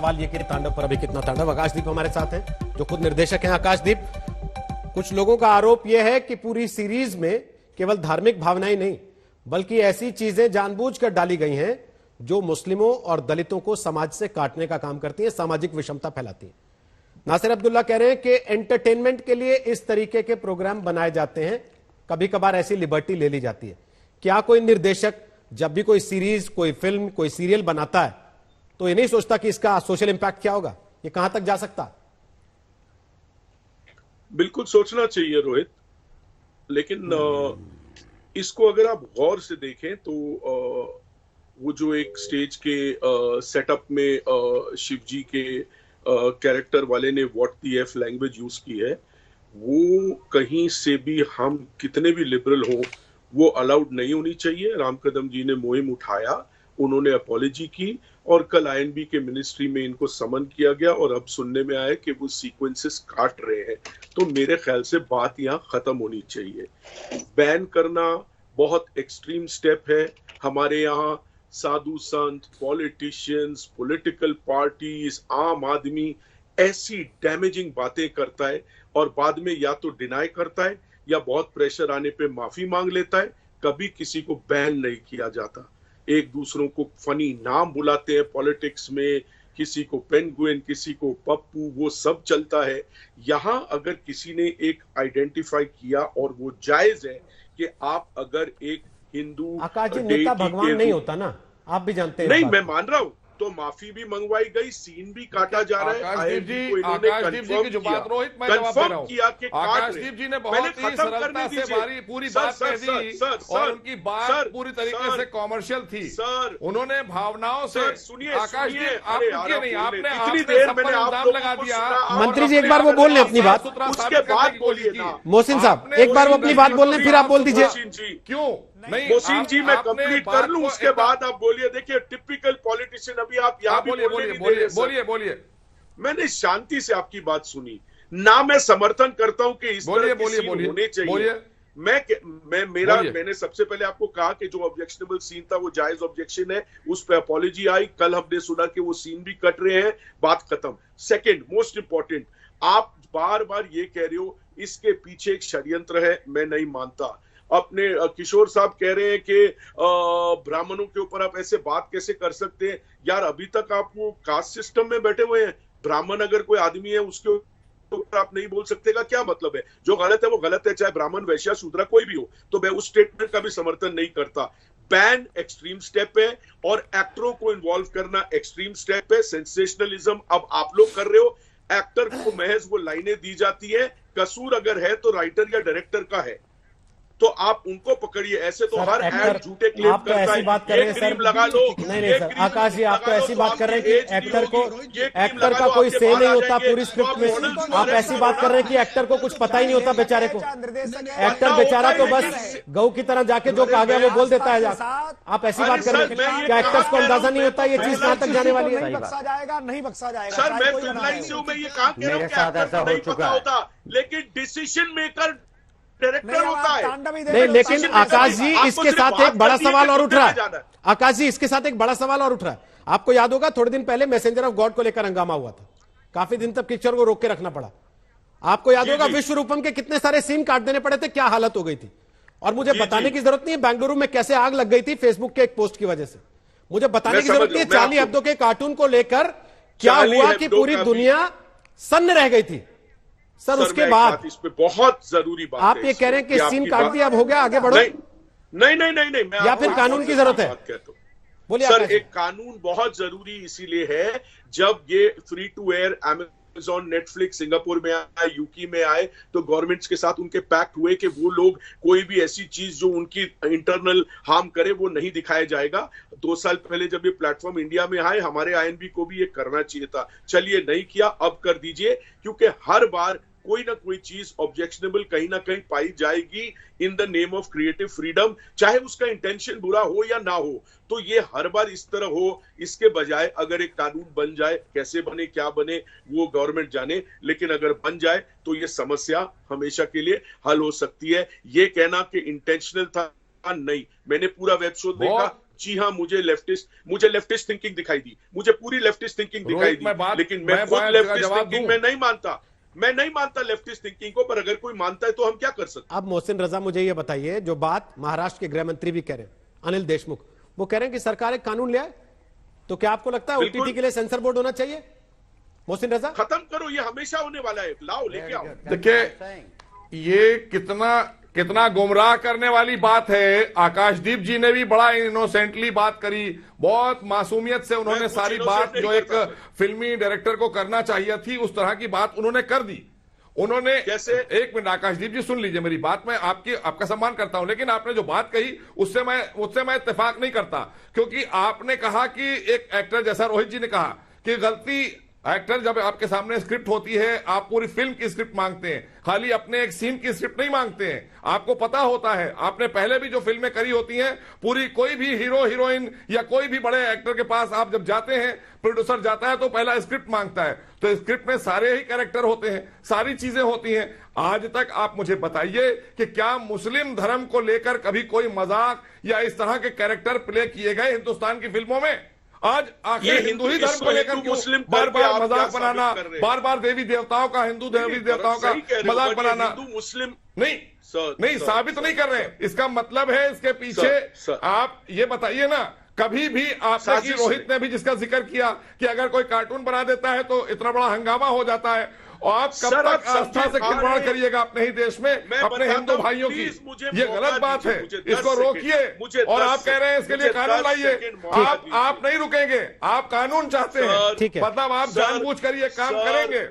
सवाल ये कि तांडव पर अभी कितना तांडव। आकाशदीप हमारे साथ हैं जो खुद निर्देशक हैं। आकाशदीप, कुछ लोगों का आरोप यह है कि पूरी सीरीज में केवल धार्मिक भावनाएं नहीं बल्कि ऐसी चीजें जानबूझकर डाली गई हैं जो मुस्लिमों और दलितों को समाज से काटने का काम करती है, सामाजिक विषमता फैलाती है। नासिर अब्दुल्ला कह रहे हैं कि एंटरटेनमेंट के लिए इस तरीके के प्रोग्राम बनाए जाते हैं, कभी कभार ऐसी लिबर्टी ले ली जाती है। क्या कोई निर्देशक जब भी कोई सीरीज, कोई फिल्म, कोई सीरियल बनाता है तो ये नहीं सोचता कि इसका सोशल इंपैक्ट क्या होगा, ये कहां तक जा सकता? बिल्कुल सोचना चाहिए रोहित, लेकिन इसको अगर आप गौर से देखें तो वो जो एक स्टेज के सेटअप में शिव जी के कैरेक्टर वाले ने what the F language use की है, वो कहीं से भी हम कितने भी लिबरल हो वो अलाउड नहीं होनी चाहिए। राम कदम जी ने मुहिम उठाया, उन्होंने अपॉलॉजी की और कल आईएनबी के मिनिस्ट्री में इनको समन किया गया और अब सुनने में आया कि वो सीक्वेंसेस काट रहे हैं। तो मेरे ख्याल से बात यहाँ खत्म होनी चाहिए। बैन करना बहुत एक्सट्रीम स्टेप है। हमारे यहाँ साधु संत, पॉलिटिशियंस, पॉलिटिकल पार्टीज, आम आदमी ऐसी डैमेजिंग बातें करता है और बाद में या तो डिनाई करता है या बहुत प्रेशर आने पे माफी मांग लेता है। कभी किसी को बैन नहीं किया जाता। एक दूसरों को फनी नाम बुलाते हैं पॉलिटिक्स में, किसी को पेंगुइन, किसी को पप्पू, वो सब चलता है। यहाँ अगर किसी ने एक आइडेंटिफाई किया और वो जायज है कि आप अगर एक हिंदू आकाश जी, नेता भगवान नहीं होता ना, आप भी जानते हैं। नहीं, मैं मान रहा हूं, तो माफी भी मंगवाई गई, सीन भी काटा जा रहा है। आकाशदीप जी की जो बात रोहित मैं जवाब दे रहा हूं। आकाशदीप जी ने बहुत ही सरलता से पूरी बात कह दी और उनकी बात पूरी तरीके से कॉमर्शियल थी। उन्होंने भावनाओं से, आकाशदीप आप रुकिए नहीं, आपने सब पर इल्जाम लगा दिया। मंत्री जी एक बार वो बोल लें अपनी बात, उसके बाद बोलिए ना। मोहसिन साहब एक बार वो अपनी बात बोल लें, फिर आप बोल दीजिए। क्यों नहीं मोहसिन जी, मैं कंप्लीट कर लूं उसके बाद आप बोलिए। देखिए टिपिकल पॉलिटिशियन, अभी आप यहाँ भी बोलिए। मैंने शांति से आपकी बात सुनी ना। मैं समर्थन करता हूं कि इस तरह की सीन होने चाहिए। मैंने सबसे पहले आपको कहा कि जो ऑब्जेक्शनेबल सीन था वो जायज ऑब्जेक्शन है, उस पर अपॉलॉजी आई। कल हमने सुना कि वो सीन भी कट रहे हैं, बात खत्म। सेकंड मोस्ट इंपॉर्टेंट, आप बार बार ये कह रहे हो इसके पीछे एक षड्यंत्र है, मैं नहीं मानता। अपने किशोर साहब कह रहे हैं कि ब्राह्मणों के ऊपर आप ऐसे बात कैसे कर सकते हैं। यार अभी तक आप वो कास्ट सिस्टम में बैठे हुए हैं। ब्राह्मण अगर कोई आदमी है उसके ऊपर आप नहीं बोल सकते का क्या मतलब है? जो गलत है वो गलत है, चाहे ब्राह्मण, वैश्या, शूद्रा कोई भी हो। तो मैं उस स्टेटमेंट का भी समर्थन नहीं करता। बैन एक्सट्रीम स्टेप है और एक्टरों को इन्वॉल्व करना एक्सट्रीम स्टेप है। सेंसेशनलिज्म अब आप लोग कर रहे हो। एक्टर को महज वो लाइनें दी जाती है, कसूर अगर है तो राइटर या डायरेक्टर का है, तो आप उनको पकड़िए। ऐसे तो हर एड झूठे क्लेम करता है। बात कर रहे हैं सर, लगा लो। नहीं सर, आकाश जी आप तो ऐसी बात कर रहे हैं कि एक्टर का कोई से नहीं होता पूरी स्क्रिप्ट में। आप ऐसी बात कर रहे हैं कि एक्टर को कुछ पता ही नहीं होता बेचारे को। एक्टर बेचारा तो बस गऊ की तरह जाके जो कहा गया वो बोल देता है। आप ऐसी बात कर रहे हैं क्या एक्टर्स को अंदाजा नहीं होता ये चीज कहां तक जाने वाली है? नहीं बख्शा जाएगा। सर मैं फिल्म लाइन से हूं, मैं ये कहा कह रहा हूं कि एक्टर को नहीं पता होता, लेकिन डिसीजन मेकर डायरेक्टर होता है। नहीं, लेकिन आकाश जी इसके साथ एक बड़ा सवाल और उठ रहा है। आकाश जी इसके साथ एक बड़ा सवाल और उठ रहा है। आपको याद होगा थोड़े दिन पहले मैसेंजर ऑफ गॉड को लेकर हंगामा हुआ था, काफी दिन तक पिक्चर को रोक के रखना पड़ा। आपको याद होगा विश्व रूपम के कितने सारे सीन काट देने पड़े थे, क्या हालत हो गई थी। और मुझे बताने की जरूरत नहीं है बेंगलुरु में कैसे आग लग गई थी फेसबुक के एक पोस्ट की वजह से। मुझे बताने की जरूरत नहीं है चार्ली हेब्दो के कार्टून को लेकर क्या हुआ कि पूरी दुनिया सन्न रह गई थी। सर उसके बाद इस पे बहुत जरूरी बात आप ये कह रहे हैं कि सीन काट दिया, अब हो गया, आगे बढ़ो। नहीं, या फिर कानून की जरूरत है? बोलिए सर, एक कानून बहुत जरूरी इसीलिए है जब ये free to air Amazon, Netflix Singapore में आए, यूके में आए, तो गवर्नमेंट्स के साथ उनके पैक्ट हुए कि वो लोग कोई भी ऐसी चीज जो उनकी इंटरनल हार्म करे वो नहीं दिखाया जाएगा। 2 साल पहले जब ये प्लेटफॉर्म इंडिया में आए, हमारे आईएनबी को भी ये करना चाहिए था। चलिए नहीं किया, अब कर दीजिए, क्योंकि हर बार कोई ना कोई चीज ऑब्जेक्शनेबल कहीं ना कहीं पाई जाएगी in the name of creative freedom, चाहे उसका इंटेंशन बुरा हो या ना हो। तो ये हर बार इस तरह हो, इसके बजाय अगर एक कानून बन जाए, कैसे बने क्या बने वो गवर्नमेंट जाने, लेकिन अगर बन जाए तो ये समस्या हमेशा के लिए हल हो सकती है। ये कहना कि इंटेंशनल था, नहीं, मैंने पूरा वेब शो देखा, जी हाँ, मुझे लेफ्टिस्ट थिंकिंग दिखाई दी, मुझे पूरी लेफ्टिस्ट थिंकिंग दिखाई दी, लेकिन मैं खुद लेफ्टिस्ट थिंकिंग में नहीं मानता। मैं नहीं मानता लेफ्टिस्ट थिंकिंग को, पर अगर कोई मानता है तो हम क्या कर सकते हैं? अब मोहसिन रजा, मुझे ये बताइए, जो बात महाराष्ट्र के गृह मंत्री भी कह रहे हैं, अनिल देशमुख, वो कह रहे हैं कि सरकार एक कानून ले आए, तो क्या आपको लगता है ओटीटी के लिए सेंसर बोर्ड होना चाहिए? मोहसिन रजा, खत्म करो, ये हमेशा होने वाला है, लाओ, लेके आओ। देखिए, ये कितना गुमराह करने वाली बात है। आकाशदीप जी ने भी बड़ा इनोसेंटली बात करी, बहुत मासूमियत से उन्होंने सारी बात जो एक फिल्मी डायरेक्टर को करना चाहिए थी, उस तरह की बात उन्होंने कर दी। उन्होंने कैसे? एक मिनट आकाशदीप जी, सुन लीजिए मेरी बात। मैं आपका सम्मान करता हूं, लेकिन आपने जो बात कही उससे मैं इत्तेफाक नहीं करता, क्योंकि आपने कहा कि एक एक्टर, जैसा रोहित जी ने कहा कि गलती एक्टर, जब आपके सामने स्क्रिप्ट होती है, आप पूरी फिल्म की स्क्रिप्ट मांगते हैं, खाली अपने एक सीन की स्क्रिप्ट नहीं मांगते हैं। आपको पता होता है, आपने पहले भी जो फिल्में करी होती हैं, पूरी कोई भी हीरो हीरोइन या कोई भी बड़े एक्टर के पास आप जब जाते हैं, प्रोड्यूसर जाता है तो पहला स्क्रिप्ट मांगता है, तो स्क्रिप्ट में सारे ही कैरेक्टर होते हैं, सारी चीजें होती हैं। आज तक आप मुझे बताइए कि क्या मुस्लिम धर्म को लेकर कभी कोई मजाक या इस तरह के कैरेक्टर प्ले किए गए हिंदुस्तान की फिल्मों में? आज आखिर हिंदू ही धर्म को लेकर क्यों बार बार मजाक बनाना, बार बार देवी देवताओं का, हिंदू देवी देवताओं का मजाक बनाना? मुस्लिम नहीं, साबित नहीं कर रहे। इसका मतलब है इसके पीछे आप ये बताइए ना, कभी भी आपने की रोहित ने भी जिसका जिक्र किया कि अगर कोई कार्टून बना देता है तो इतना बड़ा हंगामा हो जाता है, और आप कब तक आस्था से खिलवाड़ करिएगा अपने ही देश में, अपने हिंदू भाइयों की? ये गलत बात है, इसको रोकिए। और आप कह रहे हैं इसके लिए कानून लाइए, आप नहीं रुकेंगे, आप कानून चाहते हैं, मतलब आप जानबूझकर ये काम करेंगे।